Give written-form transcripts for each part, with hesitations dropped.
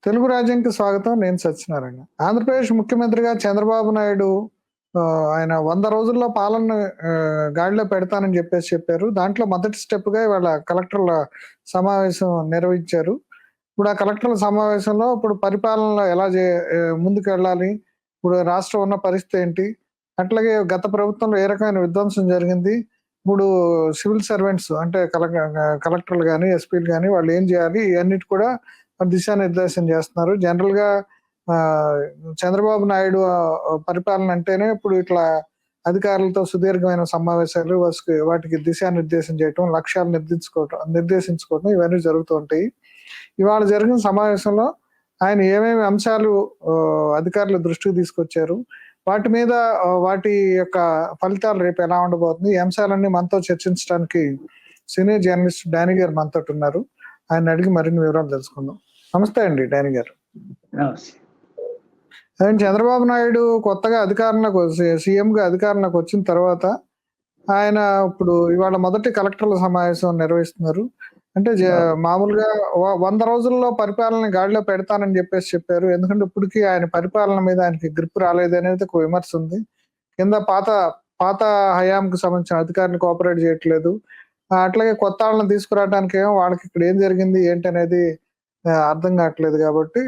తెలుగు రాజ్యానికి స్వాగతం. నేను సత్యనారాయణ. ఆంధ్రప్రదేశ్ ముఖ్యమంత్రిగా చంద్రబాబు నాయుడు ఆయన 100 రోజుల్లో పాలనను గాడిలో పెడతానని చెప్పారు. దాంట్లో మొదటి స్టెప్‌గా ఇవాళ కలెక్టర్ల సమావేశం నిర్వహించారు. ఇప్పుడు ఆ కలెక్టర్ల సమావేశంలో ఇప్పుడు పరిపాలనలో ఎలా ముందుకెళ్ళాలి? ఇప్పుడు రాష్ట్రం ఉన్న పరిస్థితి ఏంటి? అట్లాగే గత ప్రభుత్వంలో ఏ రకమైన విధ్వంసం జరిగింది? ఇప్పుడు సివిల్ సర్వెంట్స్ అంటే కలెక్టర్లు గాని, ఎస్పీలు గాని వాళ్ళు ఏం చేయాలి? ఇవన్నిటి కూడా దిశానిర్దేశం చేస్తున్నారు. జనరల్‌గా చంద్రబాబు నాయుడు పరిపాలన అంటేనే ఇప్పుడు ఇట్లా అధికారులతో సుదీర్ఘమైన సమావేశాలు, వాటికి దిశానిర్దేశం చేయటం, లక్ష్యాలు నిర్దేశించుకోవటం ఇవన్నీ జరుగుతూ ఉంటాయి. ఇవాళ జరిగిన సమావేశంలో ఆయన ఏమేమి అంశాలు అధికారుల దృష్టికి తీసుకొచ్చారు, వాటి మీద వాటి యొక్క ఫలితాలు రేపు ఎలా ఉండబోతుంది, ఈ అంశాలన్నీ మనతో చర్చించడానికి సీనియర్ జర్నలిస్ట్ డానీ గారు మనతోటి ఉన్నారు. ఆయన అడిగి మరిన్ని వివరాలు తెలుసుకుందాం. నమస్తే అండి డానీ గారు. చంద్రబాబు నాయుడు కొత్తగా సీఎంగా అధికారంలోకి వచ్చిన తర్వాత ఆయన ఇప్పుడు ఇవాళ మొదటి కలెక్టర్ల సమావేశం నిర్వహిస్తున్నారు. అంటే మామూలుగా 100 రోజుల్లో పరిపాలన గాడిలో పెడతానని చెప్పారు. ఎందుకంటే ఇప్పటికీ ఆయన పరిపాలన మీద ఆయనకి గ్రిప్ రాలేదనేది ఒక విమర్శ ఉంది. కింద పాత హయాంకు సంబంధించిన అధికారులు కోఆపరేట్ చేయట్లేదు. అట్లాగే కొత్త వాళ్ళని తీసుకురావడానికి ఏమో వాళ్ళకి ఇక్కడ ఏం జరిగింది ఏంటి అనేది అర్థం కావట్లేదు. కాబట్టి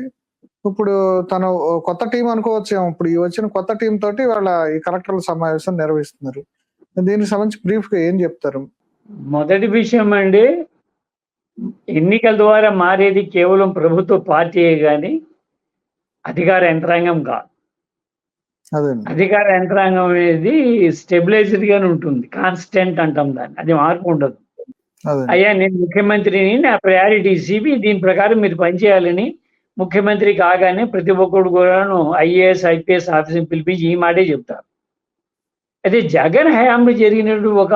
ఇప్పుడు తను కొత్త టీం అనుకోవచ్చేమో. ఇప్పుడు ఈ వచ్చిన కొత్త టీం తోటి వాళ్ళ ఈ కలెక్టర్ల సమావేశం నిర్వహిస్తున్నారు. దీనికి సంబంధించి బ్రీఫ్ గా ఏం చెప్తారు? మొదటి విషయం అండి, ఎన్నికల ద్వారా మారేది కేవలం ప్రభుత్వ పార్టీయే గాని అధికార యంత్రాంగం కాదు. అధికార యంత్రాంగం అనేది స్టెబిలైజ్డ్ గానే ఉంటుంది, కాన్స్టెంట్ అంటాం దాన్ని, అది మార్పు ఉండదు. అయ్యా నేను ముఖ్యమంత్రిని, నా ప్రయారిటీస్ ఇవి, దీని ప్రకారం మీరు పనిచేయాలని ముఖ్యమంత్రి కాగానే ప్రతి ఒక్కరు కూడాను ఐఏఎస్ ఐపీఎస్ ఆఫీసర్ని పిలిపించి ఈ మాటే చెప్తారు. అయితే జగన్ హయాంలో జరిగినట్టు ఒక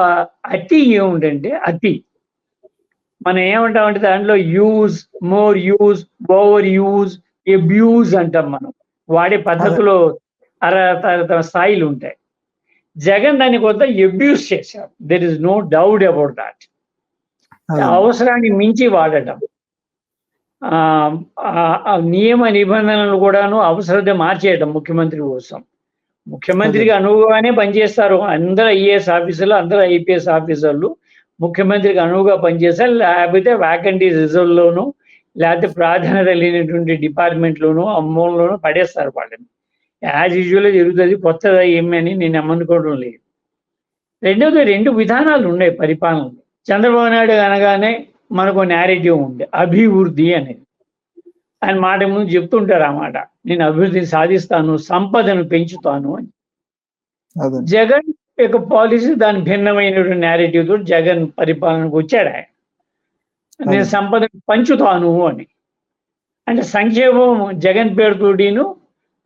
అతి ఏముందంటే, అతి మనం ఏమంటామంటే దాంట్లో use, more use, over use, abuse అంటాం. మనం వాడే పద్ధతిలో తర స్థాయిలు ఉంటాయి. జగన్ దాన్ని కొంత అబ్యూజ్ చేశారు. There is no doubt about that. అవసరాన్ని మించి వాడటం, నియమ నిబంధనలు కూడాను అవసరత మార్చేయటం ముఖ్యమంత్రి కోసం. ముఖ్యమంత్రికి అనువుగానే పనిచేస్తారు అందరు ఐఏఎస్ ఆఫీసర్లు, అందరు ఐపీఎస్ ఆఫీసర్లు ముఖ్యమంత్రికి అనువుగా పనిచేస్తారు. లేకపోతే వ్యాకంటీ రిజర్వ్లోను, లేకపోతే ప్రాధాన్యత లేనటువంటి డిపార్ట్మెంట్లోనూ అమ్మోన్లోనూ పడేస్తారు వాళ్ళని. యాజ్ యూజువల్గా జరుగుతుంది. కొత్తగా ఏమని నేను అనుకోవడం లేదు. రెండవది, 2 విధానాలు ఉన్నాయి పరిపాలన. చంద్రబాబు నాయుడు అనగానే మనకు నేరేటివ్ ఉంది, అభివృద్ధి అనేది. ఆయన మాట ముందు చెప్తుంటారు ఆ మాట, నేను అభివృద్ధిని సాధిస్తాను, సంపదను పెంచుతాను అని. జగన్ యొక్క పాలసీ దాని భిన్నమైనటువంటి నేరేటివ్ తోటి జగన్ పరిపాలనకు వచ్చాడు. ఆయన నేను సంపదను పంచుతాను అని. అంటే సంక్షేమం జగన్ పేరుతోటిను,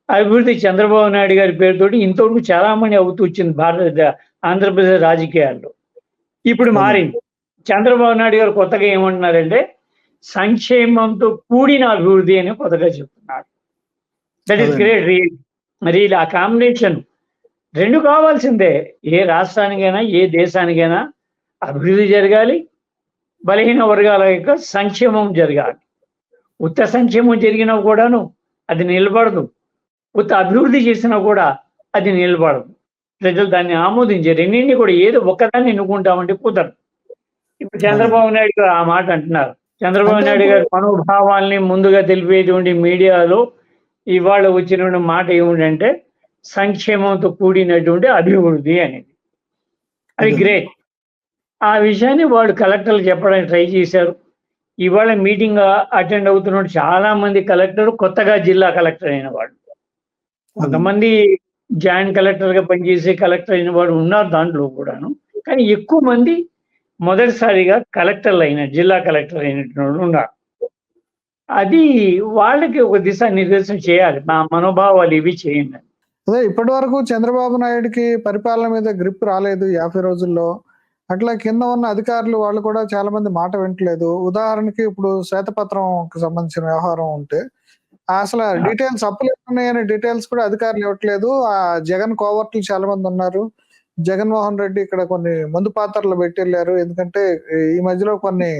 అభివృద్ధి చంద్రబాబు నాయుడు గారి పేరుతోటి ఇంతవరకు చాలామంది అవుతూ వచ్చింది ఆంధ్రప్రదేశ్ రాజకీయాల్లో. ఇప్పుడు మారింది. చంద్రబాబు నాయుడు గారు కొత్తగా ఏమంటున్నారంటే సంక్షేమంతో కూడిన అభివృద్ధి అని కొత్తగా చెప్తున్నారు. That is great. రియల్ ఆ కాంబినేషన్ 2 కావాల్సిందే. ఏ రాష్ట్రానికైనా ఏ దేశానికైనా అభివృద్ధి జరగాలి, బలహీన వర్గాల యొక్క సంక్షేమం జరగాలి. ఉత్త సంక్షేమం జరిగినా కూడాను అది నిలబడదు, ఉత్త అభివృద్ధి చేసినా కూడా అది నిలబడదు. ప్రజలు దాన్ని ఆమోదించారు. రెండింటినీ కూడా ఏదో ఒక్కదాన్ని ఎన్నుకుంటామంటే కుదరదు. ఇప్పుడు చంద్రబాబు నాయుడు గారు ఆ మాట అంటున్నారు. చంద్రబాబు నాయుడు గారి మనోభావాల్ని ముందుగా తెలిపేటువంటి మీడియాలో ఇవాళ వచ్చిన మాట ఏమిటంటే సంక్షేమంతో కూడినటువంటి అభివృద్ధి అనేది. అది గ్రేట్. ఆ విషయాన్ని వాళ్ళు కలెక్టర్లు చెప్పడానికి ట్రై చేశారు. ఇవాళ మీటింగ్ అటెండ్ అవుతున్న చాలా మంది కలెక్టర్ కొత్తగా జిల్లా కలెక్టర్ అయిన వాళ్ళు, కొంతమంది జాయింట్ కలెక్టర్గా పనిచేసే కలెక్టర్ అయిన వాడు ఉన్నారు దాంట్లో కూడాను. కానీ ఎక్కువ మంది మొదటిసారిగా కలెక్టర్లు జిల్లా కలెక్టర్ అయినటువంటి ఉన్నారు. అది వాళ్ళకి ఒక దిశానిర్దేశం చేయాలి. మా మనోభావాలు ఇవి చేయండి. అదే ఇప్పటి వరకు చంద్రబాబు నాయుడుకి పరిపాలన మీద గ్రిప్ రాలేదు 50 రోజుల్లో. అట్లా కింద ఉన్న అధికారులు వాళ్ళు కూడా చాలా మంది మాట వింటలేదు. ఉదాహరణకి ఇప్పుడు శ్వేతపత్రంకి సంబంధించిన వ్యవహారం ఉంటే అసలు డీటెయిల్స్ అప్పులు ఉన్నాయనే డీటెయిల్స్ కూడా అధికారులు ఇవ్వట్లేదు. ఆ జగన్ కోవర్టులు చాలా మంది ఉన్నారు. జగన్మోహన్ రెడ్డి ఇక్కడ కొన్ని మందు పాత్రలు పెట్టి వెళ్ళారు. ఎందుకంటే ఈ మధ్యలో కొన్ని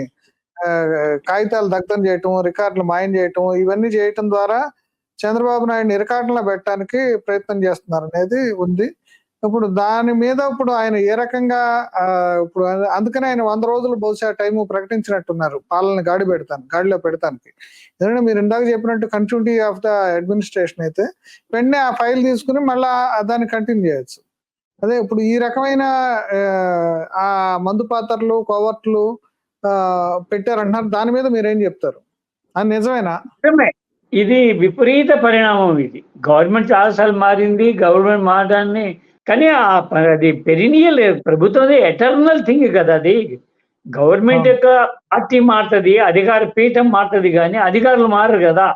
కాగితాలు దగ్ధం చేయటం, రికార్డులు మాయం చేయటం, ఇవన్నీ చేయటం ద్వారా చంద్రబాబు నాయుడిని ఇరకాటంలో పెట్టడానికి ప్రయత్నం చేస్తున్నారనేది ఉంది. ఇప్పుడు దాని మీద ఇప్పుడు ఆయన ఏ రకంగా ఇప్పుడు అందుకనే ఆయన 100 రోజులు బహుశా టైము ప్రకటించినట్టున్నారు పాలన గాడిలో పెడతానికి. ఎందుకంటే మీరు ఇందాక చెప్పినట్టు కంటిన్యూటీ ఆఫ్ ద అడ్మినిస్ట్రేషన్ అయితే వెంటనే ఆ ఫైల్ తీసుకుని మళ్ళా దాన్ని కంటిన్యూ చేయొచ్చు. అదే ఇప్పుడు ఈ రకమైన ఆ మందు పాత్రలు, కోవర్ట్లు పెట్టారంటున్నారు. దాని మీద మీరేం చెప్తారు? అది నిజమేనా? ఇది విపరీత పరిణామం. ఇది గవర్నమెంట్ చాలాసార్లు మారింది, గవర్నమెంట్ మారడాన్ని, కానీ అది పెరినియల్ ప్రభుత్వం ఎటర్నల్ థింగ్ కదా. అది గవర్నమెంట్ యొక్క పార్టీ మారుతుంది, అధికార పీఠం మారుతుంది, కానీ అధికారులు మారరు కదా.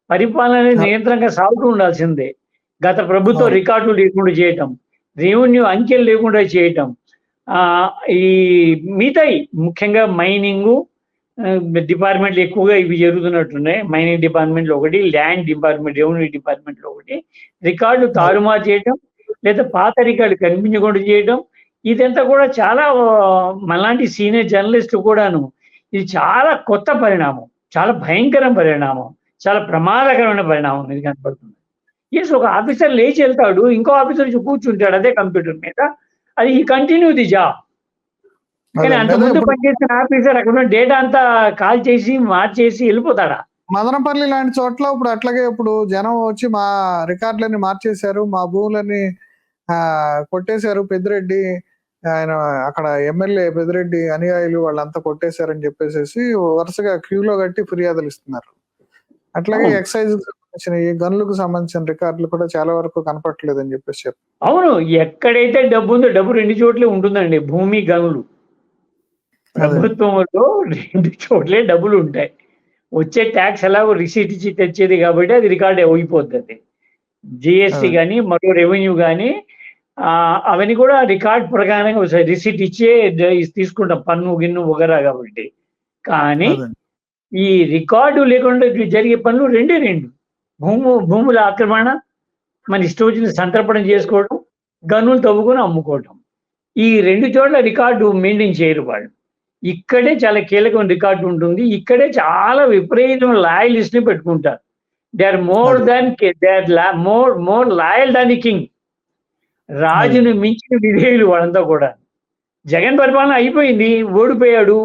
పరిపాలన నియంత్రణగా సాగుతూ ఉండాల్సిందే. గత ప్రభుత్వం రికార్డులు లేకుండా చేయటం, రెవెన్యూ అంకెలు లేకుండా చేయటం, ఈ మిగతాయి ముఖ్యంగా మైనింగ్ డిపార్ట్మెంట్లు ఎక్కువగా ఇవి జరుగుతున్నట్టున్నాయి. మైనింగ్ డిపార్ట్మెంట్లో ఒకటి, ల్యాండ్ డిపార్ట్మెంట్, రెవెన్యూ డిపార్ట్మెంట్లో ఒకటి, రికార్డు తారుమారు చేయటం లేదా పాత రికార్డు కనిపించకుండా చేయటం, ఇదంతా కూడా చాలా మనలాంటి సీనియర్ జర్నలిస్టు కూడాను ఇది చాలా కొత్త పరిణామం, చాలా భయంకర పరిణామం, చాలా ప్రమాదకరమైన పరిణామం ఇది కనపడుతుంది. ఒక ఆఫీసర్ లేచి వెళ్తాడు, ఇంకో ఆఫీసర్ కూర్చుంటాడు అదే కంప్యూటర్ మీద, అది ఈ కంటిన్యూ ది జాబ్. కానీ అంతకుముందు పనిచేసిన ఆఫీసర్ అక్కడ డేటా అంతా కాల్ చేసి మార్చేసి వెళ్ళిపోతాడా? మదనపల్లి లాంటి చోట్ల ఇప్పుడు అట్లాగే ఇప్పుడు జనం వచ్చి మా రికార్డులన్నీ మార్చేశారు, మా భూములన్నీ కొట్టేశారు, పెద్దిరెడ్డి ఆయన అక్కడ ఎమ్మెల్యే పెద్దిరెడ్డి అనుయాయులు వాళ్ళంతా కొట్టేశారని చెప్పేసి వరుసగా క్యూలో కట్టి ఫిర్యాదులు ఇస్తున్నారు. అట్లాగే ఎక్సైజ్ సంబంధించిన ఈ గనులకు సంబంధించిన రికార్డులు కూడా చాలా వరకు కనపట్లేదని చెప్పేసి చెప్పారు. అవును, ఎక్కడైతే డబ్బు ఉందో డబ్బు 2 చోట్లే ఉంటుందండి. భూమి, గనులు. ప్రభుత్వంలో 2 చోట్లే డబ్బులు ఉంటాయి. వచ్చే ట్యాక్స్ ఎలాగో రిసీట్ ఇచ్చి తెచ్చేది కాబట్టి అది రికార్డ్ అయిపోతుంది. జిఎస్టీ కానీ మరో రెవెన్యూ కానీ అవన్నీ కూడా రికార్డ్ ప్రకారంగా వస్తాయి. రిసీట్ ఇచ్చే తీసుకుంటాం, పన్ను గిన్ను వగరా కాబట్టి. కానీ ఈ రికార్డు లేకుండా జరిగే పనులు 2 భూముల ఆక్రమణ, మన ఇష్టం వచ్చిన సంతర్పణ చేసుకోవడం, గనులు తవ్వుకొని అమ్ముకోవడం. ఈ 2 చోట్ల రికార్డు మెయింటైన్ చేయరు వాళ్ళు. ఇక్కడే చాలా కీలకమైన రికార్డు ఉంటుంది. ఇక్కడే చాలా విపరీతమైన లాయలిస్ట్ ని పెట్టుకుంటారు. They are more loyal than the king. రాజును మించిన విధేయులు వాళ్ళంతా కూడా. జగన్ పరిపాలన అయిపోయింది, ఓడిపోయాడు,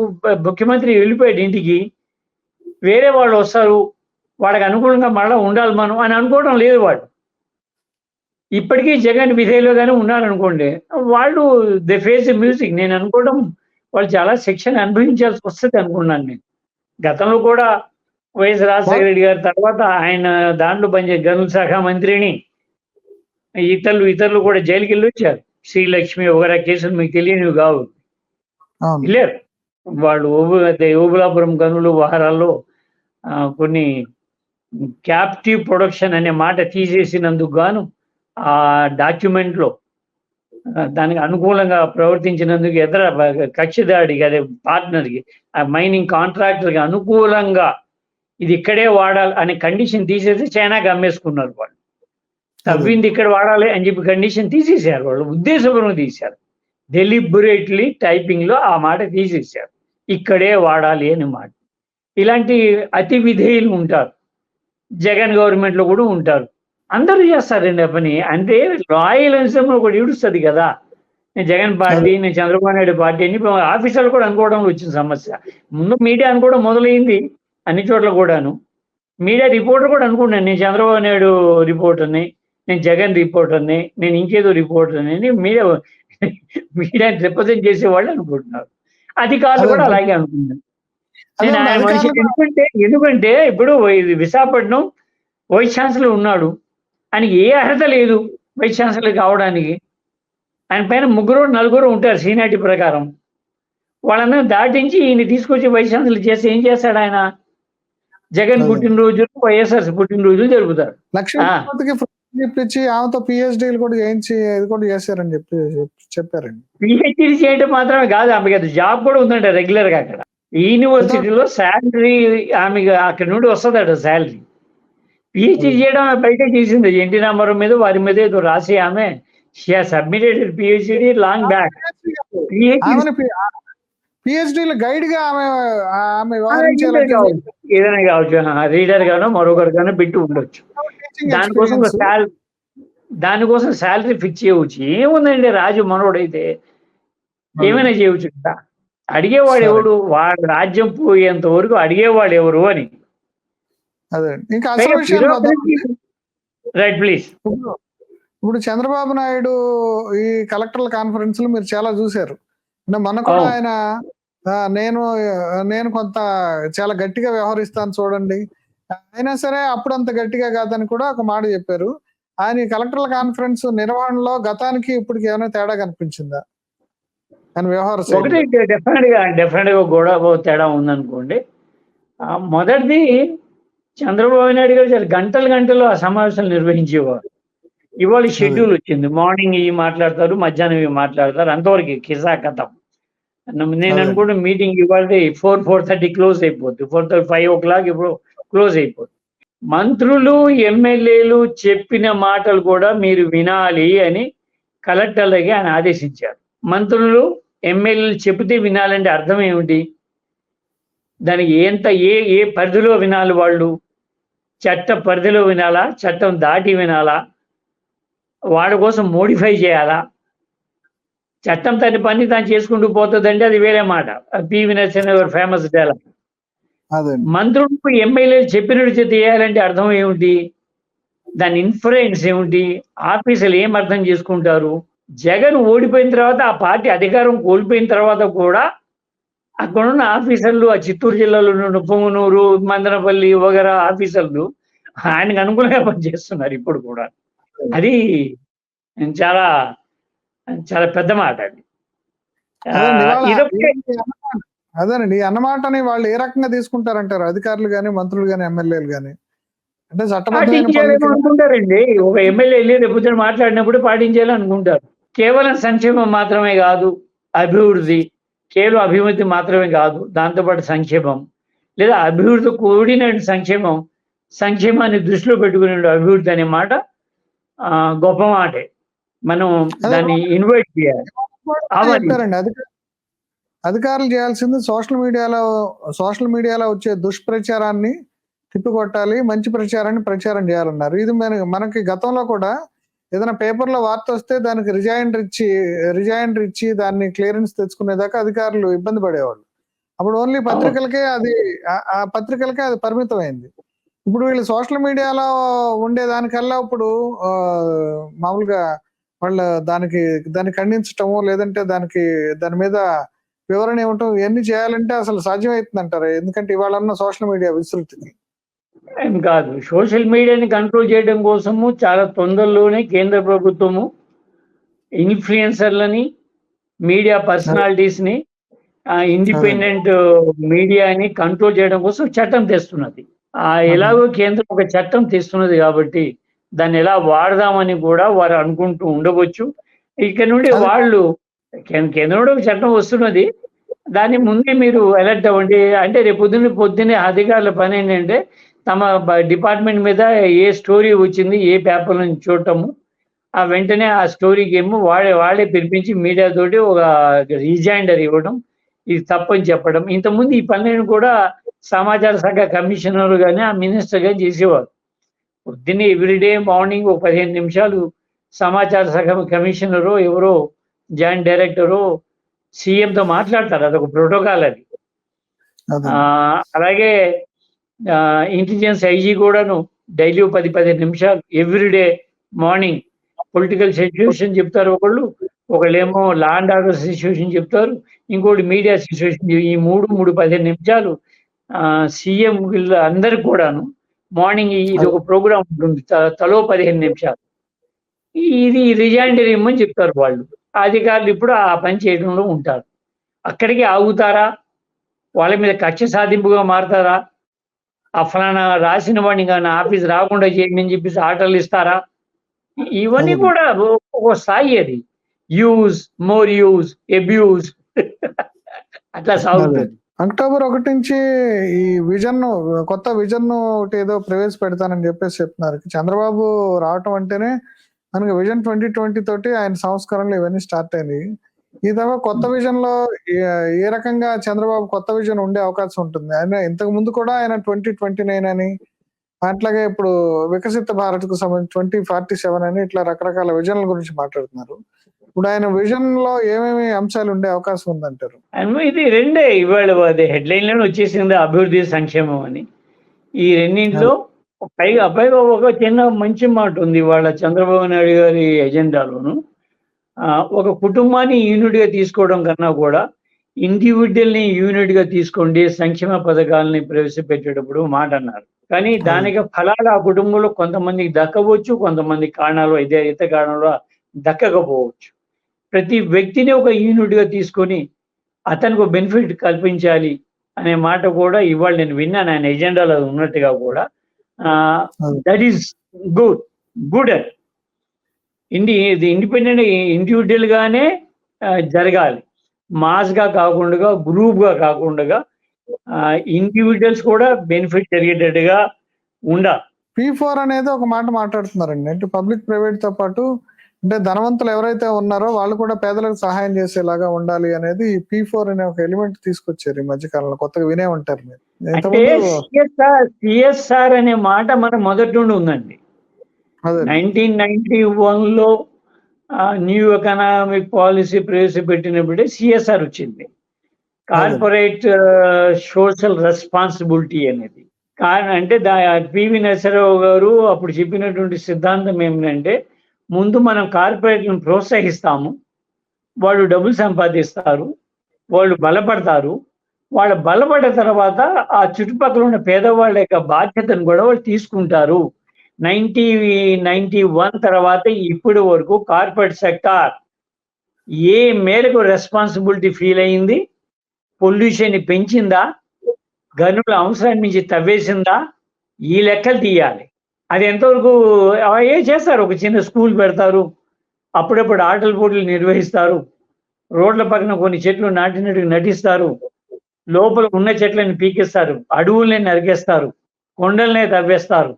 ముఖ్యమంత్రి వెళ్ళిపోయాడు ఇంటికి. వేరే వాళ్ళు వస్తారు, వాళ్ళకి అనుకూలంగా మళ్ళీ ఉండాలి మనం అని అనుకోవడం లేదు వాళ్ళు. ఇప్పటికీ జగన్ విధేయులుగానే ఉన్నారనుకోండి, వాళ్ళు దే ఫేస్ మ్యూజిక్. నేను అనుకోవడం వాళ్ళు చాలా శిక్షణ అనుభవించాల్సి వస్తుంది అనుకున్నాను నేను. గతంలో కూడా వైఎస్ రాజశేఖర రెడ్డి గారి తర్వాత ఆయన దాంట్లో పనిచేసే గనుల శాఖ మంత్రిని ఇతరులు కూడా జైలుకి వెళ్ళి వచ్చారు. శ్రీలక్ష్మి వగైరా కేసులు మీకు తెలియనివి కావు, వెళ్ళారు వాళ్ళు. ఓబులాపురం గనులు వ్యవహారాల్లో కొన్ని క్యాప్టివ్ ప్రొడక్షన్ అనే మాట తీసేసినందుకు గాను ఆ డాక్యుమెంట్లో దానికి అనుకూలంగా ప్రవర్తించినందుకు కక్షిదాడికి, అదే పార్ట్నర్కి, ఆ మైనింగ్ కాంట్రాక్టర్కి అనుకూలంగా ఇది ఇక్కడే వాడాలి అనే కండిషన్ తీసేసి చైనాకి అమ్మేసుకున్నారు వాళ్ళు. తవ్వింది ఇక్కడ వాడాలి అని చెప్పి కండిషన్ తీసేసారు వాళ్ళు, ఉద్దేశపూర్వకంగా తీశారు. డెలిబరేట్లీ టైపింగ్లో ఆ మాట తీసేసారు, ఇక్కడే వాడాలి అని మాట. ఇలాంటి అతి విధేయులు ఉంటారు, జగన్ గవర్నమెంట్లో కూడా ఉంటారు. అందరూ చేస్తారండి ఆ పని. అంటే రాయల్ అంశంలో ఒకటి ఈడుస్తుంది కదా. నేను జగన్ పార్టీ, నేను చంద్రబాబు నాయుడు పార్టీ అని ఆఫీసర్లు కూడా అనుకోవడంలో వచ్చిన సమస్య. ముందు మీడియా అనుకోవడం మొదలైంది అన్ని చోట్ల కూడాను. మీడియా రిపోర్టర్ కూడా అనుకున్నాను, నేను చంద్రబాబు నాయుడు రిపోర్టర్ని, నేను జగన్ రిపోర్టర్ని, నేను ఇంకేదో రిపోర్టర్ని అని మీడియా రిప్రజెంట్ చేసేవాళ్ళు అనుకుంటున్నారు. అధికారులు కూడా అలాగే అనుకున్నారు. నేను ఆయన మనిషి ఎందుకంటే ఇప్పుడు విశాఖపట్నం వైస్ ఛాన్సలర్ ఉన్నాడు, ఆయనకి ఏ అర్హత లేదు వైస్ ఛాన్సలర్ కావడానికి. ఆయన పైన 3-4 ఉంటారు సీనియారిటీ ప్రకారం. వాళ్ళందరూ దాటించి ఈయన తీసుకొచ్చి వైస్ ఛాన్సలర్ చేస్తే ఏం చేస్తాడు ఆయన? జగన్ పుట్టినరోజులు, వైఎస్ఆర్ పుట్టినరోజులు జరుపుతారు. ఆమెతో పిహెచ్డీలు కూడా చేయించి ఇది కూడా చేశారని చెప్పారండి. పిహెచ్డీ చేయడం మాత్రమే కాదు, ఆమెకి అది జాబ్ కూడా ఉందంట రెగ్యులర్ గా. అక్కడ యూనివర్సిటీలో శాలరీ ఆమెకి అక్కడ నుండి వస్తుందట శాలరీ. పిహెచ్డీ చేయడం బయట చేసింది, ఎన్టీ రామారావు మీద వారి మీద ఏదో రాసి ఆమె సబ్మిటెడ్ పిహెచ్డీ లాంగ్ బ్యాక్. పిహెచ్డీల గైడ్ గా ఆమె వ్యవహరించేలా ఏదైనా కావచ్చు, రీడర్ గానో మరొకరు గానో పెట్టి ఉండొచ్చు. టీచింగ్ దానికోసం ఎక్స్పీరియన్స్. దానికోసం శాలరీ ఫిక్స్ చేయవచ్చు. ఏముందండి, రాజు మనోడైతే ఏమైనా చేయవచ్చు కదా. అడిగేవాడు సరే. ఎవడు? వాడు రాజ్యం పోయేంత వరకు అడిగేవాడు ఎవరు అని. అదే ఇంకా అసలు విషయానికి వద్దాం. Right, please. ఇప్పుడు చంద్రబాబు నాయుడు ఈ కలెక్టర్ల కాన్ఫరెన్స్ లో మీరు చాలా చూశారు. అంటే మొన్న కూడా అవును. ఆయన నేను కొంత చాలా గట్టిగా వ్యవహరిస్తాను చూడండి, అయినా సరే అప్పుడు అంత గట్టిగా కాదని కూడా ఒక మాట చెప్పారు. ఆయన ఈ కలెక్టర్ల కాన్ఫరెన్స్ నిర్వహణలో గతానికి ఇప్పటికి ఏమైనా తేడా కనిపించిందా ఆయన వ్యవహార ఒకటి శైలిలో? డెఫినెట్ గా గొడవ తేడా ఉందనుకోండి. మొదటిది, చంద్రబాబు నాయుడు గారు చాలా గంటలు ఆ సమావేశాలు నిర్వహించేవారు. ఇవాళ షెడ్యూల్ వచ్చింది, మార్నింగ్ ఇవి మాట్లాడతారు, మధ్యాహ్నం ఇవి మాట్లాడతారు, అంతవరకు కిసా కథం. నేను అనుకుంటే మీటింగ్ ఇవాళ 4:30 క్లోజ్ అయిపోద్ది, 4:30, 5 o'clock ఇప్పుడు క్లోజ్ అయిపోద్ది. మంత్రులు ఎమ్మెల్యేలు చెప్పిన మాటలు కూడా మీరు వినాలి అని కలెక్టర్లకి ఆయన ఆదేశించారు. మంత్రులు ఎమ్మెల్యేలు చెబితే వినాలంటే అర్థం ఏమిటి? దానికి ఏ పరిధిలో వినాలి వాళ్ళు? చట్ట పరిధిలో వినాలా, చట్టం దాటి వినాలా, వాడి కోసం మోడిఫై చేయాలా? చట్టం తన పని తాను చేసుకుంటూ పోతుందంటే అది వేరే మాట. పివి నరసింహ గారు ఫేమస్ డైలాగ్. మంత్రులకు ఎమ్మెల్యేలు చెప్పినట్టు చేయాలంటే అర్థం ఏమిటి? దాని ఇన్ఫ్లుయెన్స్ ఏమిటి? ఆఫీసులు ఏం అర్థం చేసుకుంటారు? జగన్ ఓడిపోయిన తర్వాత, ఆ పార్టీ అధికారం కోల్పోయిన తర్వాత కూడా అక్కడున్న ఆఫీసర్లు, ఆ చిత్తూరు జిల్లాలో ఉన్న పొంగునూరు, మందనపల్లి వగైరా ఆఫీసర్లు ఆయనకు అనుకూలంగా పనిచేస్తున్నారు ఇప్పుడు కూడా. అది చాలా చాలా పెద్ద మాట అది. అదేనండి, అన్నమాటని వాళ్ళు ఏ రకంగా తీసుకుంటారంటారు అధికారులు గాని, మంత్రులు గాని, ఎమ్మెల్యేలు గాని? అంటే చట్టబద్ధమైన అనుకుంటారండి. ఒక ఎమ్మెల్యే వెళ్ళి రేపు మాట్లాడినప్పుడు పాటించాలి అనుకుంటారు. కేవలం సంక్షేమం మాత్రమే కాదు అభివృద్ధి, కేవలం అభివృద్ధి మాత్రమే కాదు, దాంతోపాటు సంక్షేమం లేదా అభివృద్ధి కూడిన సంక్షేమాన్ని దృష్టిలో పెట్టుకునే అభివృద్ధి అనే మాట గొప్ప మాటే. మనం దాన్ని ఇన్వైట్ చేయాలి. అధికారులు చేయాల్సింది సోషల్ మీడియాలో వచ్చే దుష్ప్రచారాన్ని తిప్పికొట్టాలి, మంచి ప్రచారం చేయాలన్నారు. ఇది మనకి గతంలో కూడా ఏదైనా పేపర్లో వార్త వస్తే దానికి రిజైండర్ ఇచ్చి దాన్ని క్లియరెన్స్ తెచ్చుకునేదాకా అధికారులు ఇబ్బంది పడేవాళ్ళు. అప్పుడు ఓన్లీ పత్రికలకే అది పరిమితమైంది. ఇప్పుడు వీళ్ళు సోషల్ మీడియాలో ఉండేదానికల్లా ఇప్పుడు మామూలుగా వాళ్ళ దాన్ని ఖండించటము, లేదంటే దాని మీద వివరణ ఇవ్వటం, ఇవన్నీ చేయాలంటే అసలు సాధ్యమవుతుంది అంటారు? ఎందుకంటే ఇవాళ ఉన్న సోషల్ మీడియా విస్తృతికి. ఏం కాదు, సోషల్ మీడియాని కంట్రోల్ చేయడం కోసము చాలా తొందరలోనే కేంద్ర ప్రభుత్వము ఇన్ఫ్లుయెన్సర్లని, మీడియా పర్సనాలిటీస్ని, ఇండిపెండెంట్ మీడియాని కంట్రోల్ చేయడం కోసం చట్టం తెస్తున్నది. ఎలాగో కేంద్రం ఒక చట్టం తెస్తున్నది కాబట్టి దాన్ని ఎలా వాడదామని కూడా వారు అనుకుంటూ ఉండవచ్చు. ఇక్కడ నుండి వాళ్ళు కేంద్రంలో ఒక చట్టం వస్తున్నది, దాని ముందే మీరు అలర్ట్ అవ్వండి. అంటే రేపు పొద్దున్నే అధికారుల పని ఏంటంటే తమ డిపార్ట్మెంట్ మీద ఏ స్టోరీ వచ్చింది, ఏ పేపర్ నుంచి చూడటము, ఆ వెంటనే ఆ స్టోరీకి ఏమో వాళ్ళే పిలిపించి మీడియా తోటి ఒక రిజైండర్ ఇవ్వడం, ఇది తప్పని చెప్పడం. ఇంతకుముందు ఈ పనులను కూడా సమాచార శాఖ కమిషనర్ కానీ ఆ మినిస్టర్ కానీ చేసేవారు. పొద్దున్నే ఎవ్రీడే మార్నింగ్ ఒక 15 నిమిషాలు సమాచార శాఖ కమిషనరు ఎవరో జాయింట్ డైరెక్టరు సీఎంతో మాట్లాడతారు, అదొక ప్రోటోకాల్ అది. అలాగే ఇంటెలిజెన్స్ ఐజీ కూడాను డైలీ 10-15 నిమిషాలు ఎవ్రీడే మార్నింగ్ పొలిటికల్ సిచ్యువేషన్ చెప్తారు ఒకళ్ళేమో లా అండ్ ఆర్డర్ సిచ్యువేషన్ చెప్తారు, ఇంకోటి మీడియా సిచ్యువేషన్. ఈ 15 నిమిషాలు సీఎం వీళ్ళు అందరికి కూడాను మార్నింగ్ ఇది ఒక ప్రోగ్రామ్ ఉంటుంది, తలో 15 నిమిషాలు. ఇది రిజైండర్ ఇమ్మని చెప్తారు వాళ్ళు. అధికారులు ఇప్పుడు ఆ పని చేయడంలో ఉంటారు. అక్కడికి ఆగుతారా? వాళ్ళ మీద కక్ష సాధింపుగా మారుతారా? ఆ ఫలానా రాసిన వాడిని కానీ ఆఫీస్ రాకుండా చేయండి అని చెప్పేసి ఆర్డర్లు ఇస్తారా? ఇవన్నీ కూడా ఒక స్థాయి. అది మోర్ యూజ్, అబ్యూజ్ అట్లా సాగుతుంది. అక్టోబర్ 1 నుంచి ఈ కొత్త విజన్ ఒకటి ఏదో ప్రవేశపెడతానని చెప్పేసి చెప్తున్నారు. చంద్రబాబు రావటం అంటేనే మనకి విజన్ 2020 తోటి ఆయన సంస్కరణలు ఇవన్నీ స్టార్ట్ అయినాయి. ఈ తప్ప కొత్త విజన్ లో ఏ రకంగా చంద్రబాబు కొత్త విజన్ ఉండే అవకాశం ఉంటుంది? ఆయన ఇంతకు ముందు కూడా ఆయన 2029 అని, అట్లాగే ఇప్పుడు వికసిత భారత్ కు సంబంధించి 2047 అని ఇట్లా రకరకాల విజన్ల గురించి మాట్లాడుతున్నారు. ఇప్పుడు ఆయన విజన్ లో ఏమేమి అంశాలు ఉండే అవకాశం ఉందంటారు? ఇది రెండే ఇవాళ అది హెడ్లైన్ లోనే వచ్చేసింది, అభివృద్ధి సంక్షేమం అని. ఈ రెండింటిలో పైగా ఒక చిన్న మంచి మాట ఉంది ఇవాళ చంద్రబాబు నాయుడు గారి ఎజెండాలోను. ఒక కుటుంబాన్ని యూనిట్ గా తీసుకోవడం కన్నా కూడా ఇండివిజువల్ ని యూనిట్ గా తీసుకోండి సంక్షేమ పథకాలని ప్రవేశపెట్టేటప్పుడు మాట అన్నారు. కానీ దానికి ఫలాలు ఆ కుటుంబంలో కొంతమందికి దక్కవచ్చు, కొంతమంది కారణాలు ఇత కారణాలు దక్కకపోవచ్చు. ప్రతి వ్యక్తిని ఒక యూనిట్ గా తీసుకొని అతనికి ఒక బెనిఫిట్ కల్పించాలి అనే మాట కూడా ఇవాళ నేను విన్నాను ఆయన ఎజెండాలో ఉన్నట్టుగా కూడా. దట్ ఈస్ గుడ్ అది. ఇండిపెండెంట్ ఇండివిజువల్ గానే జరగాలి, మాస్ గా కాకుండా, గ్రూప్ గా కాకుండా ఇండివిజువల్స్ కూడా బెనిఫిట్ జరిగేటట్టుగా ఉండాలి. P4 అనేది ఒక మాట మాట్లాడుతున్నారండి. అంటే పబ్లిక్ ప్రైవేట్ తో పాటు అంటే ధనవంతులు ఎవరైతే ఉన్నారో వాళ్ళు కూడా పేదలకు సహాయం చేసేలాగా ఉండాలి అనేది P4 అనే ఒక ఎలిమెంట్ తీసుకొచ్చారు ఈ మధ్య కాలంలో. కొత్తగా వినే ఉంటారు మీరు. అంటే సిఎస్ఆర్ అనే మాట మన మొదటి నుండి ఉందండి. 1991లో న్యూ ఎకనామిక్ పాలసీ ప్రవేశపెట్టినప్పుడే సిఎస్ఆర్ వచ్చింది, కార్పొరేట్ సోషల్ రెస్పాన్సిబిలిటీ అనేది. అంటే పివి నరసింహారావు గారు అప్పుడు చెప్పినటువంటి సిద్ధాంతం ఏమిటంటే, ముందు మనం కార్పొరేట్లను ప్రోత్సహిస్తాము, వాళ్ళు డబ్బులు సంపాదిస్తారు, వాళ్ళు బలపడతారు, వాళ్ళు బలపడిన తర్వాత ఆ చుట్టుపక్కల ఉన్న పేదవాళ్ళ యొక్క బాధ్యతను కూడా వాళ్ళు తీసుకుంటారు. 1991 తర్వాత ఇప్పటి వరకు కార్పొరేట్ సెక్టార్ ఏ మేరకు రెస్పాన్సిబిలిటీ ఫీల్ అయింది? పొల్యూషన్ పెంచిందా? గనుల అవసరాన్ని మించి తవ్వేసిందా? ఈ లెక్కలు తీయాలి. అది ఎంతవరకు చేస్తారు? ఒక చిన్న స్కూల్ పెడతారు, అప్పుడప్పుడు ఆటల పోటీలు నిర్వహిస్తారు, రోడ్ల పక్కన కొన్ని చెట్లు నాటినట్టు నటిస్తారు, లోపల ఉన్న చెట్లను పీకేస్తారు, అడవుల్ని నరికేస్తారు, కొండల్నే తవ్వేస్తారు.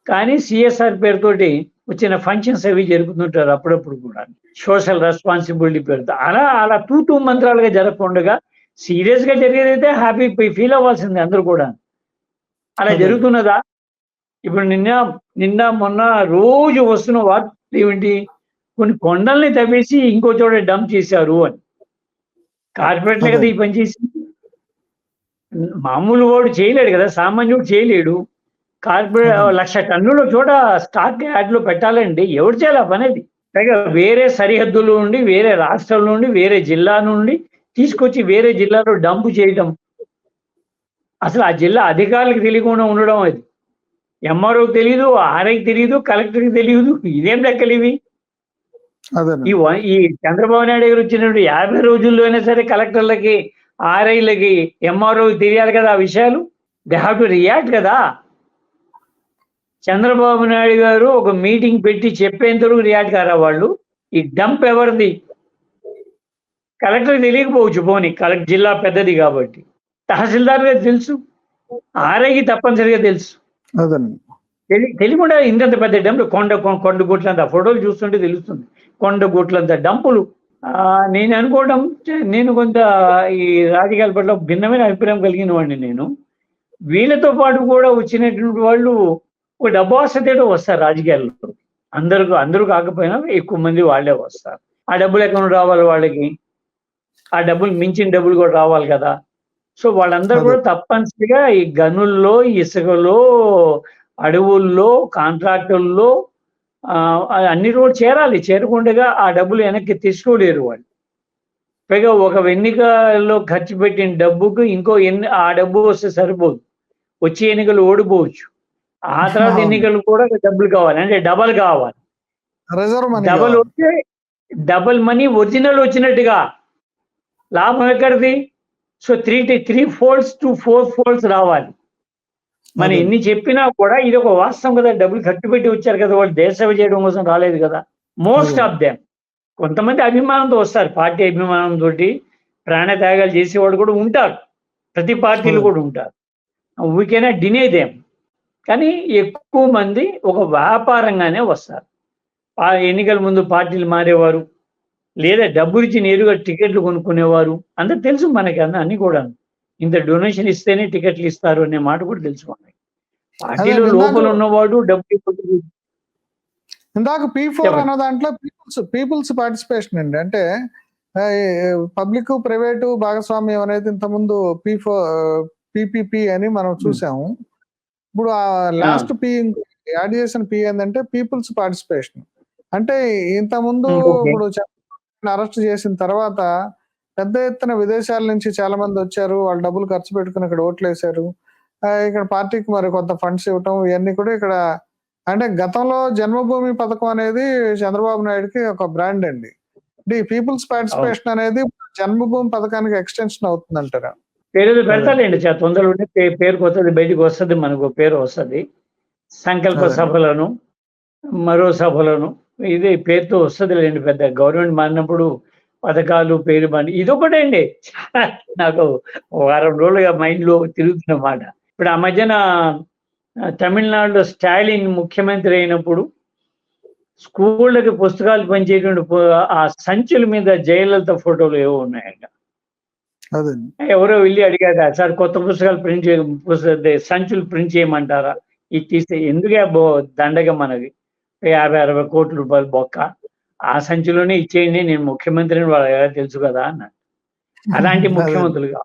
కానీ సిఎస్ఆర్ పేరుతోటి వచ్చిన ఫంక్షన్స్ అవి జరుపుతుంటారు అప్పుడప్పుడు కూడా, సోషల్ రెస్పాన్సిబిలిటీ పేరుతో. అలా తూతూ మంత్రాలుగా జరగకుండా సీరియస్ గా జరిగేదైతే హ్యాపీ ఫీల్ అవ్వాల్సింది అందరూ కూడా. అలా జరుగుతున్నదా? ఇప్పుడు నిన్న మొన్న రోజు వస్తున్న వార్త ఏమిటి? కొన్ని కొండల్ని తవ్వేసి ఇంకో చోట డంప్ చేశారు అని. కార్పొరేట్లే కదా ఈ పని చేసి, మామూలు వాడు చేయలేడు కదా, సామాన్యుడు చేయలేడు. కార్పొరేట్ 1,00,000 టన్నుల చోట స్టాక్ యార్డ్ లో పెట్టాలండి, ఎవరు చేయాలి ఆ పనేది? పైగా వేరే సరిహద్దుల నుండి, వేరే రాష్ట్రాల నుండి, వేరే జిల్లా నుండి తీసుకొచ్చి వేరే జిల్లాలో డంప్ చేయడం, అసలు ఆ జిల్లా అధికారులకు తెలియకుండా ఉండడం, అది ఎంఆర్ఓకి తెలియదు, ఆర్ఐకి తెలియదు, కలెక్టర్కి తెలియదు. ఇదేం లెక్కలు ఇవి? ఈ చంద్రబాబు నాయుడు గారు వచ్చినప్పుడు 50 రోజుల్లోనే సరే కలెక్టర్లకి, ఆర్ఐలకి, ఎంఆర్ఓకి తెలియాలి కదా ఆ విషయాలు. దే హ్యావ్ టు రియాక్ట్ కదా. చంద్రబాబు నాయుడు గారు ఒక మీటింగ్ పెట్టి చెప్పేంతవరకు రియాక్ట్ కారా వాళ్ళు? ఈ డంప్ ఎవరిది? కలెక్టర్కి తెలియకపోవచ్చు, పోనీ కలెక్టర్ జిల్లా పెద్దది కాబట్టి. తహసీల్దార్ గారికి తెలుసు, ఆర్ఐకి తప్పనిసరిగా తెలుసు. తెలియకుండా ఇంత పెద్ద డంపులు, కొండ గుట్లంత ఫోటోలు చూస్తుంటే తెలుస్తుంది, కొండ గుట్లంత డంపులు. నేను అనుకోవడం, నేను కొంత ఈ రాజకీయాల పట్ల భిన్నమైన అభిప్రాయం కలిగిన వాడిని నేను. వీళ్ళతో పాటు కూడా వచ్చినటువంటి వాళ్ళు ఒక డబ్బు ఆశతో వస్తారు రాజకీయాల్లో. అందరూ కాకపోయినా ఎక్కువ మంది వాళ్ళే వస్తారు. ఆ డబ్బులు ఎక్కడ రావాలి వాళ్ళకి? ఆ డబ్బులు మించిన డబ్బులు కూడా రావాలి కదా. సో వాళ్ళందరూ కూడా తప్పనిసరిగా ఈ గనుల్లో, ఇసుకలో, అడవుల్లో, కాంట్రాక్టుల్లో అన్ని కూడా చేరాలి. చేరకుండా ఆ డబ్బులు వెనక్కి తీసుకోలేరు వాళ్ళు. పైగా ఒక ఎన్నికల్లో ఖర్చు పెట్టిన డబ్బుకు ఆ డబ్బు వస్తే సరిపోదు, వచ్చే ఎన్నికలు ఓడిపోవచ్చు. ఆ తర్వాత ఎన్నికలు కూడా డబ్బులు కావాలి, అంటే డబల్ కావాలి. డబల్ వస్తే డబల్ మనీ ఒరిజినల్ వచ్చినట్టుగా, లాభం ఎక్కడిది? సో 3 folds to 4 folds రావాలి. మనం ఎన్ని చెప్పినా కూడా ఇది ఒక వాస్తవం కదా. డబ్బులు ఖర్చు పెట్టి వచ్చారు కదా, వాళ్ళు దేశ సేవ చేయడం కోసం రాలేదు కదా. Most of them. కొంతమంది అభిమానంతో వస్తారు, పార్టీ అభిమానంతో ప్రాణత్యాగాలు చేసేవాడు కూడా ఉంటారు, ప్రతి పార్టీలు కూడా ఉంటారు. We cannot deny them. కానీ ఎక్కువ మంది ఒక వ్యాపారంగానే వస్తారు. ఎన్నికల ముందు పార్టీలు మారేవారు, లేదా డబ్బులిచ్చి నేరుగా టికెట్లు కొనుక్కునేవారు. అందరికి తెలుసు మనకి అన్నీ కూడాను. ఇంత డొనేషన్ ఇస్తేనే టికెట్లు ఇస్తారు అనే మాట కూడా తెలుసు మనకి. పార్టీలో అదే ఇందాక లోపల ఉన్నవాడు డబ్బు ఇందాక P4 చెప్పండి. అన్న దాంట్లో పీపుల్స్ పార్టిసిపేషన్ అండి. అంటే పబ్లిక్, ప్రైవేటు భాగస్వామ్యం అనేది ఇంతకుముందు పీపీపీ అని మనం చూసాము. ఇప్పుడు ఆ లాస్ట్ పి యాడ్ చేసిన పి ఏంటంటే పీపుల్స్ పార్టిసిపేషన్. అంటే ఇంతకుముందు ఓకే. ఇప్పుడు అరెస్ట్ చేసిన తర్వాత పెద్ద ఎత్తున విదేశాల నుంచి చాలా మంది వచ్చారు. వాళ్ళు డబ్బులు ఖర్చు పెట్టుకుని ఇక్కడ ఓట్లేశారు. ఇక్కడ పార్టీకి మరి కొంత ఫండ్స్ ఇవ్వటం ఇవన్నీ కూడా ఇక్కడ అంటే గతంలో జన్మభూమి పథకం అనేది చంద్రబాబు నాయుడుకి ఒక బ్రాండ్ అండి. అంటే ఈ పీపుల్స్ పార్టిసిపేషన్ అనేది జన్మభూమి పథకానికి ఎక్స్టెన్షన్ అవుతుందంటారా? పేరు పెడతాలేండి తొందరలోనే పేరు కొత్తది బయటికి వస్తుంది, మనకు పేరు వస్తుంది. సంకల్ప అదే. సభలను, మరో సభలను ఇది పేరుతో వస్తుందిలేండి. పెద్ద గవర్నమెంట్ మారినప్పుడు పథకాలు పేరు బండి ఇదొకటే అండి. నాకు వారం రోజులుగా మైండ్లో తిరుగుతున్న మాట. ఇప్పుడు ఆ మధ్యన తమిళనాడులో స్టాలిన్ ముఖ్యమంత్రి అయినప్పుడు స్కూళ్ళకి పుస్తకాలు పంచేటువంటి ఆ సంచుల మీద జయలలిత ఫోటోలు ఏవో ఉన్నాయంట. అదే. ఎవరో వెళ్ళి అడిగారు, సార్ కొత్త పుస్తకాలు సంచులు ప్రింట్ చేయమంటారా? ఇది తీస్తే ఎందుకే దండగా మనది 50-60 కోట్ల రూపాయలు బొక్క, ఆ సంచిలోనే ఇచ్చేయండి, నేను ముఖ్యమంత్రిని వాళ్ళ తెలుసు కదా అన్నాడు. అలాంటి ముఖ్యమంత్రులుగా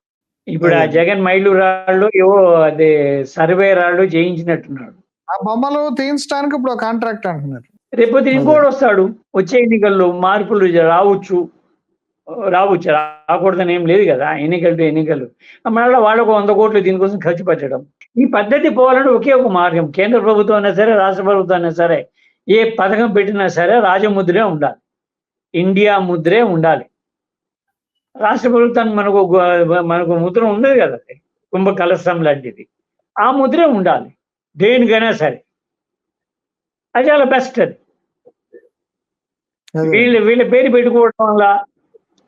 ఇప్పుడు ఆ జగన్ మైలు రాళ్ళు ఏవో అదే సర్వే రాళ్ళు చేయించినట్టున్నాడు. ఆ బొమ్మలు తీయించడానికి ఇప్పుడు కాంట్రాక్ట్ అంటున్నారు. రేపొద్దు ఇంకోటి వస్తాడు, వచ్చే ఎన్నికల్లో మార్పులు రావచ్చు, రాకూడదని ఏం లేదు కదా. ఎన్నికలు మళ్ళీ వాళ్ళకు 100 కోట్లు దీనికోసం ఖర్చు పెట్టడం. ఈ పద్ధతి పోవాలంటే ఒకే ఒక మార్గం. కేంద్ర ప్రభుత్వం అయినా సరే, రాష్ట్ర ప్రభుత్వం అయినా సరే, ఏ పథకం పెట్టినా సరే రాజముద్రే ఉండాలి, ఇండియా ముద్రే ఉండాలి. రాష్ట్ర ప్రభుత్వానికి మనకు ముద్ర ఉండదు కదా, కుంభ కలశం లాంటిది. ఆ ముద్రే ఉండాలి దేనికైనా సరే. అది చాలా బెస్ట్. అది వీళ్ళ పేరు పెట్టుకోవడం వల్ల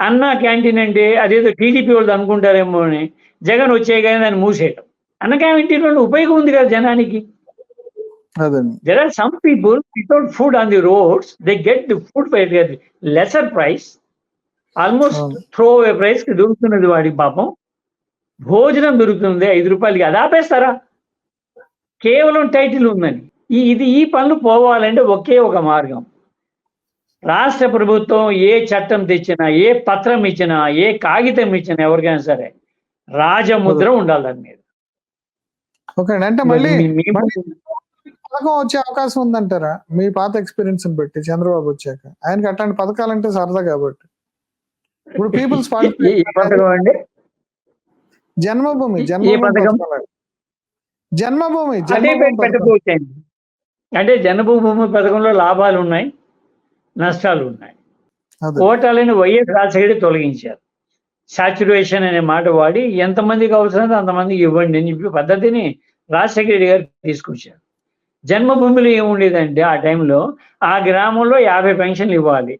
అన్నా క్యాంటీన్ అంటే అదేదో టీడీపీ వాళ్ళు అనుకుంటారేమో అని జగన్ వచ్చే కానీ దాన్ని మూసేయటం. అన్న క్యాంటీన్ వల్ల ఉపయోగం ఉంది కదా జనానికి. There are some people without food on the roads, they get the food at lesser price, almost throwaway price కి దొరుకుతున్నది వాడికి. పాపం భోజనం దొరుకుతుంది 5 రూపాయలకి. అది ఆపేస్తారా? కేవలం టైటిల్ ఉందని. ఈ పనులు పోవాలంటే ఒకే ఒక మార్గం. రాష్ట్ర ప్రభుత్వం ఏ చట్టం తెచ్చినా, ఏ పత్రం ఇచ్చినా, ఏ కాగితం ఇచ్చినా ఎవరికైనా సరే రాజముద్ర ఉండాలి దాని మీద. అంటే మళ్ళీ పథకం వచ్చే అవకాశం ఉందంటారా మీ పాత ఎక్స్పీరియన్స్ బట్టి? చంద్రబాబు వచ్చాక ఆయనకి అట్లాంటి పథకాలు అంటే సరదా కాబట్టి. ఇప్పుడు పీపుల్స్ పథకం అండి, జన్మభూమి పెట్టకపోవచ్చండి. అంటే జన్మభూమి పథకంలో లాభాలు ఉన్నాయి, నష్టాలు ఉన్నాయి. ఓటాలని వైఎస్ రాజశేఖర్ తొలగించారు. సాచురేషన్ అనే మాట వాడి ఎంతమందికి అవసరం అంతమందికి ఇవ్వండి అని చెప్పి పద్ధతిని రాజశేఖర రెడ్డి గారు తీసుకొచ్చారు. జన్మభూమిలో ఏముండేదంటే ఆ టైంలో ఆ గ్రామంలో 50 పెన్షన్లు ఇవ్వాలి.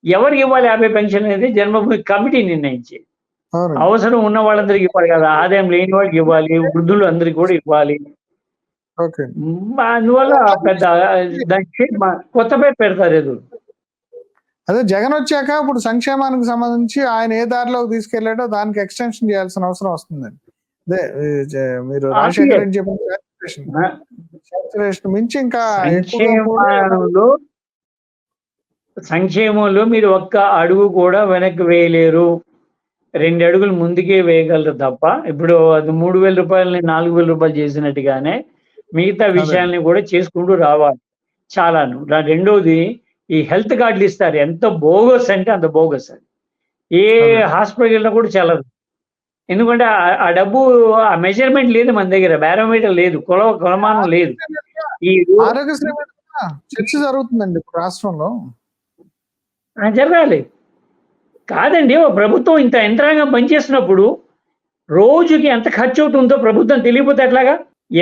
ఎవరికి ఇవ్వాలి 50 పెన్షన్ అనేది జన్మభూమి కమిటీ నిర్ణయించేది. అవసరం ఉన్న వాళ్ళందరికి ఇవ్వాలి కదా, ఆదాయం లేని వాళ్ళకి ఇవ్వాలి, వృద్ధులు అందరికి కూడా ఇవ్వాలి. అందువల్ల పెద్ద దానికి కొత్త పేరు పెడతారు ఎదురు. అదే జగన్ వచ్చాక ఇప్పుడు సంక్షేమానికి సంబంధించి ఆయన ఏ దారిలోకి తీసుకెళ్లాడో దానికి ఎక్స్టెన్షన్ చేయాల్సిన అవసరం వస్తుందండి. అదే మీరు రాజశేఖర రెడ్డి చెప్పిన మించి ఇంకా సంక్షేమంలో మీరు ఒక్క అడుగు కూడా వెనక్కి వేయలేరు, 2 అడుగులు ముందుకే వేయగలరు తప్ప. ఇప్పుడు అది 3,000 రూపాయలని 4,000 రూపాయలు చేసినట్టుగానే మిగతా విషయాల్ని కూడా చేసుకుంటూ రావాలి చాలాను. రెండోది ఈ హెల్త్ కార్డులు ఇస్తారు, ఎంత బోగస్ అంటే అంత బోగస్. అది ఏ హాస్పిటల్ వెళ్ళినా కూడా చల్లదు. ఎందుకంటే ఆ డబ్బు ఆ మెజర్మెంట్ లేదు మన దగ్గర, బ్యారోమీటర్ లేదు, కొలమానం లేదు. ఈ ఆరోగ్యశ్రీ చర్చ జరుగుతుందండి ఇప్పుడు రాష్ట్రంలో. జరగాలి కాదండి. ప్రభుత్వం ఇంత యంత్రాంగం పనిచేసినప్పుడు రోజుకి ఎంత ఖర్చు అవుతుందో ప్రభుత్వం తెలియకపోతే ఎట్లాగా?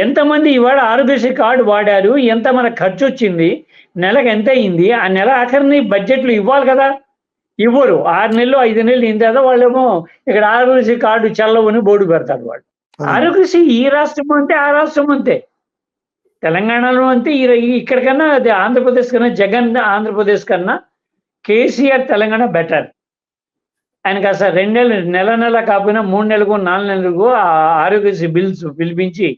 ఎంతమంది ఇవాళ ఆరోగ్యశ్రీ కార్డు వాడారు, ఎంత మన ఖర్చు వచ్చింది, నెలకు ఎంత అయింది, ఆ నెల ఆఖరిని బడ్జెట్లు ఇవ్వాలి కదా. ఇవ్వరు. 6 నెలలు 5 నెలలు అయిన తర్వాత వాళ్ళేమో ఇక్కడ ఆరోగ్యశ్రీ కార్డు చల్లవని బోర్డు పెడతారు వాళ్ళు. ఆరోగ్యశ్రీ ఈ రాష్ట్రం అంతే, ఆ రాష్ట్రం అంతే, తెలంగాణలో అంతే, ఇక్కడ కన్నా అది ఆంధ్రప్రదేశ్ కన్నా, జగన్ ఆంధ్రప్రదేశ్ కన్నా కేసీఆర్ తెలంగాణ బెటర్. ఆయన కాస్త 2 నెలలు నెల కాకపోయినా 3 నెలలకు 4 నెలలకు ఆ ఆరోగ్యశ్రీ బిల్స్ పిలిపించి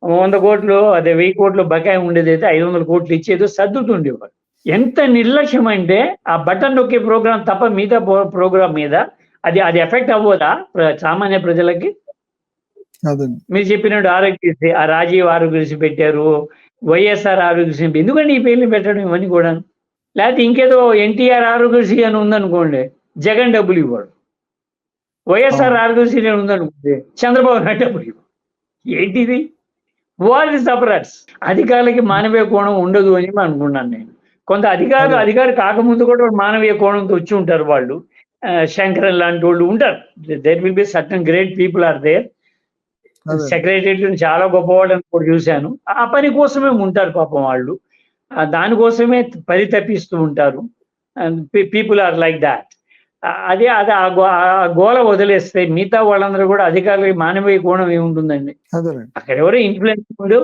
100 కోట్లు అదే 1000 కోట్లు బకాయి ఉండేదైతే 500 కోట్లు ఇచ్చేదో సర్దుతుండేవాడు. ఎంత నిర్లక్ష్యం అంటే ఆ బటన్ నొక్కే ప్రోగ్రాం తప్ప మిగతా ప్రోగ్రాం మీద అది ఎఫెక్ట్ అవ్వదా సామాన్య ప్రజలకి? మీరు చెప్పినట్టు ఆరోగ్యశ్రీ, ఆ రాజీవ్ ఆరోగ్యశ్రీ పెట్టారు, వైఎస్ఆర్ ఆరోగ్యశ్రీ, ఎందుకంటే ఈ పేర్లు పెట్టడం ఇవన్నీ కూడా? లేకపోతే ఇంకేదో ఎన్టీఆర్ ఆరోగ్యశ్రీ అని ఉందనుకోండి, జగన్ డబ్బులు ఇవ్వడు. వైఎస్ఆర్ ఆరోగ్యశ్రీ అని ఉందనుకోండి, చంద్రబాబు నాయుడు డబ్బులు ఇవ్వడు. ఏంటిది? What is separates? అధికారులకి మానవీయ కోణం ఉండదు అని అనుకున్నాను నేను. కొంత అధికారి కాకముందు కూడా మానవీయ కోణంతో వచ్చి ఉంటారు వాళ్ళు. శంకరన్ లాంటి వాళ్ళు ఉంటారు. There will be certain great people are there. Secretariat చాలా గొప్పవాళ్ళని కూడా చూశాను. ఆ పని కోసమే ఉంటారు పాపం వాళ్ళు. దానికోసమే పరితపిస్తూ ఉంటారు. People are like that. అదే ఆ గోల వదిలేస్తే మిగతా వాళ్ళందరూ కూడా అధికారులకి మానవీయ కోణం ఏముంటుందండి? అక్కడ ఎవరో ఇన్ఫ్లుయెన్స్ ఉండు,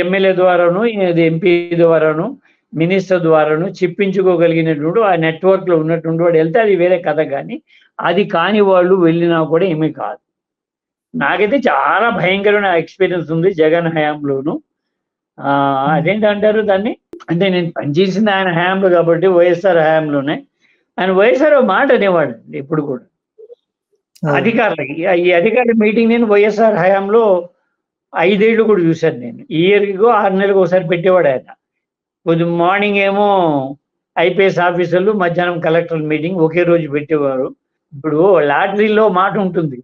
ఎమ్మెల్యే ద్వారాను, ఎంపీ ద్వారాను, మినిస్టర్ ద్వారాను చిప్పించుకోగలిగినటువంటి ఆ నెట్వర్క్ లో ఉన్నటువంటి వాడు వెళ్తే అది వేరే కథ. కానీ అది కాని వాళ్ళు వెళ్ళినా కూడా ఏమీ కాదు. నాకైతే చాలా భయంకరమైన ఎక్స్పీరియన్స్ ఉంది జగన్ హయాంలోను. అదేంటంటారు దాన్ని, అంటే నేను పనిచేసింది ఆయన హయాంలో కాబట్టి వైఎస్ఆర్ హయాంలోనే. ఆయన వైఎస్ఆర్ మాట అనేవాడు ఇప్పుడు కూడా అధికారులకి. ఈ అధికారుల మీటింగ్ నేను వైఎస్ఆర్ హయాంలో 5 ఏళ్ళు కూడా చూశాను నేను. ఈ ఇయర్కి 6 నెలలకు ఒకసారి పెట్టేవాడు ఆయన. కొద్ది మార్నింగ్ ఏమో ఐపీఎస్ ఆఫీసర్లు, మధ్యాహ్నం కలెక్టర్ మీటింగ్ ఒకే రోజు పెట్టేవారు. ఇప్పుడు లాటరీలో మాట ఉంటుంది,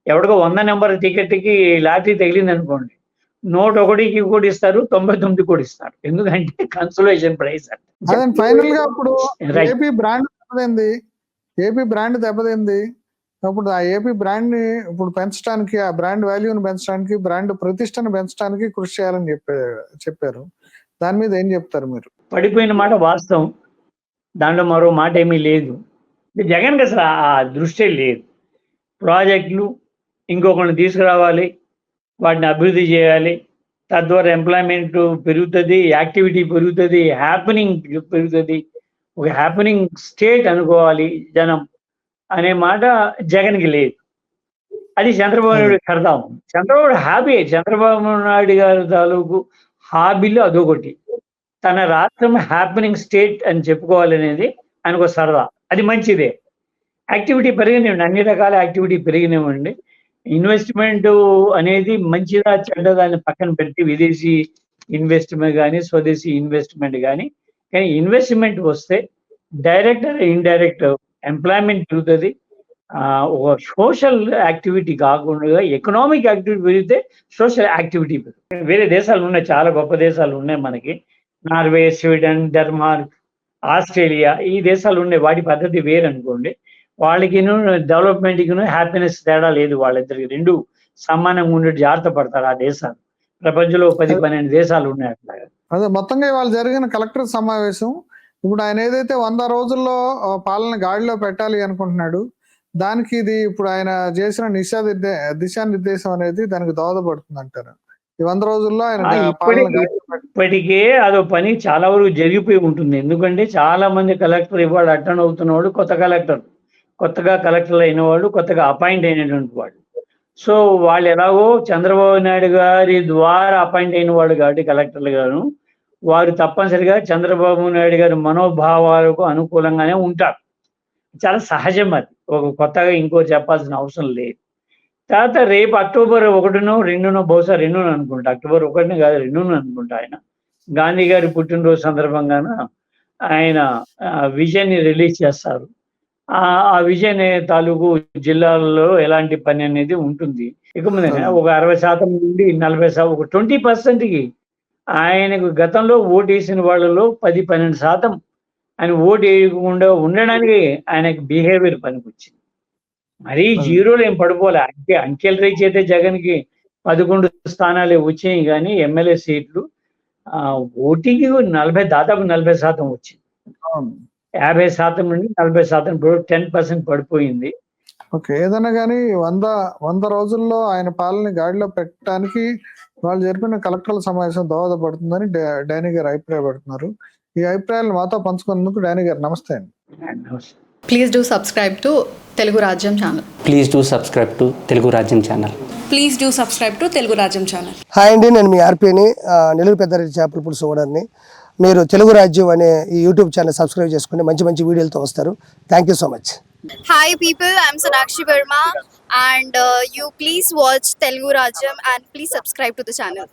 ఎవడికో 100 నెంబర్ టికెట్కి లాటరీ తగిలింది అనుకోండి, 101కి కూడా ఇస్తారు, 99 కూడా ఇస్తారు. ఎందుకంటే కన్సోలేషన్ ప్రైజ్ అంటే. ఫైనల్ గా ఇప్పుడు ఏపీ బ్రాండ్ దెబ్బతింది. ఇప్పుడు ఆ ఏపీ బ్రాండ్ ని ఇప్పుడు పెంచడానికి, ఆ బ్రాండ్ వాల్యూని పెంచడానికి, బ్రాండ్ ప్రతిష్టను పెంచడానికి కృషి చేయాలని చెప్పారు. దాని మీద ఏం చెప్తారు మీరు? పడిపోయిన మాట వాస్తవం, దాంట్లో మరో మాట ఏమీ లేదు. జగన్కి అసలు ఆ దృష్టి లేదు. ప్రాజెక్టులు ఇంకొకరిని తీసుకురావాలి, వాటిని అభివృద్ధి చేయాలి, తద్వారా ఎంప్లాయ్మెంట్ పెరుగుతుంది, యాక్టివిటీ పెరుగుతుంది, హ్యాపెనింగ్ పెరుగుతుంది, ఒక హ్యాపెనింగ్ స్టేట్ అనుకోవాలి జనం అనే మాట జగన్కి లేదు. అది చంద్రబాబు నాయుడు అర్థం. చంద్రబాబు హ్యాపీ, చంద్రబాబు నాయుడు గారి తాలూకు హాబీలో అదొకటి. తన రాష్ట్రం హ్యాపెనింగ్ స్టేట్ అని చెప్పుకోవాలనేది ఆయనకు సరదా. అది మంచిదే. యాక్టివిటీ పెరిగినివ్వండి, అన్ని రకాల యాక్టివిటీ పెరిగినివ్వండి. ఇన్వెస్ట్మెంట్ అనేది మంచిదా చెడ్డదాన్ని పక్కన పెట్టి, విదేశీ ఇన్వెస్ట్మెంట్ కానీ స్వదేశీ ఇన్వెస్ట్మెంట్ కానీ ఇన్వెస్ట్మెంట్ వస్తే డైరెక్ట్ అండ్ ఇండైరెక్ట్ ఎంప్లాయ్మెంట్ పెరుగుతుంది. ఒక సోషల్ యాక్టివిటీ కాకుండా ఎకనామిక్ యాక్టివిటీ పెరిగితే సోషల్ యాక్టివిటీ పెరుగుతుంది. వేరే దేశాలు ఉన్నాయి, చాలా గొప్ప దేశాలు ఉన్నాయి మనకి. నార్వే, స్వీడన్, డెన్మార్క్, ఆస్ట్రేలియా, ఈ దేశాలు ఉన్నాయి. వాటి పద్ధతి వేరు అనుకోండి. వాళ్ళకి డెవలప్మెంట్కి హ్యాపీనెస్ తేడా లేదు. వాళ్ళిద్దరికి రెండు సమానంగా ఉండే జాగ్రత్త పడతారు ఆ దేశాలు. ప్రపంచంలో 10-12 దేశాలు ఉన్నాయి అట్లాగా. అదే మొత్తంగా ఇవాళ జరిగిన కలెక్టర్ సమావేశం, ఇప్పుడు ఆయన ఏదైతే 100 రోజుల్లో పాలన గాడిలో పెట్టాలి అనుకుంటున్నాడు, దానికి ఇది ఇప్పుడు ఆయన చేసిన దిశానిర్దేశం అనేది దానికి దోహదపడుతుంది అంటారు. ఈ 100 రోజుల్లో ఆయన ఇప్పటికే అదో పని చాలా వరకు జరిగిపోయి ఉంటుంది. ఎందుకంటే చాలా మంది కలెక్టర్ ఇవాళ అటెండ్ అవుతున్న వాళ్ళు కొత్తగా కలెక్టర్లు అయిన వాళ్ళు, కొత్తగా అపాయింట్ అయినటువంటి వాళ్ళు. సో వాళ్ళు ఎలాగో చంద్రబాబు నాయుడు గారి ద్వారా అపాయింట్ అయిన వాళ్ళు కాబట్టి కలెక్టర్లు గారు, వారు తప్పనిసరిగా చంద్రబాబు నాయుడు గారి మనోభావాలకు అనుకూలంగానే ఉంటారు. చాలా సహజం. అది ఒక కొత్తగా ఇంకో చెప్పాల్సిన అవసరం లేదు. తర్వాత రేపు అక్టోబర్ 1నో 2నో, బహుశా 2 అనుకుంటా, అక్టోబర్ 1 కాదు 2 అనుకుంటా, ఆయన గాంధీ గారి పుట్టినరోజు సందర్భంగాన ఆయన విజన్ని రిలీజ్ చేస్తారు. ఆ విజన్ తాలూకు జిల్లాల్లో ఎలాంటి పని అనేది ఉంటుంది. ఇక ముందు ఒక 60% నుండి 40%, ఒక 20%కి ఆయనకు గతంలో ఓటు వేసిన వాళ్ళలో 10-12% ఆయన ఓటు వేయకుండా ఉండడానికి ఆయనకు బిహేవియర్ పనికొచ్చింది. మరీ జీరోలో ఏం పడిపోలే. అంకెల్ రీచ్ అయితే జగన్కి 11 స్థానాలే వచ్చాయి, కానీ ఎమ్మెల్యే సీట్లు ఓటింగ్ దాదాపు 40% వచ్చింది. 50% నుండి 40%, 10% పడిపోయింది. ఓకే, ఏదైనా కానీ 100 రోజుల్లో ఆయన పాలన గాడిలో పెట్టడానికి వాళ్ళు జరిపిన కలెక్టర్ల సమావేశం దోహదపడుతుందని డైనీ గారు అభిప్రాయపడుతున్నారు. ఈ అభిప్రాయాలు మాతో పంచుకున్నందుకు డానీ గారు నమస్తే అండి. నమస్తే. Please do subscribe to Telugu Rajyam channel. Please do subscribe to Telugu Rajyam channel. Please do subscribe to Telugu Rajyam channel. Hi అండి, నేను మీ ఆర్పీని, నెల్లూరు పెద్దారెడ్డి చేపల పులుసు ఓనర్ని. మీరు తెలుగు రాజ్యం అనే ఈ యూట్యూబ్ ఛానల్ సబ్స్క్రైబ్ చేసుకుని మంచి మంచి వీడియోలతో వస్తారు. Thank you so much. Hi people, I'm Sonakshi Verma and you please watch Telugu Rajyam and please subscribe to the channel.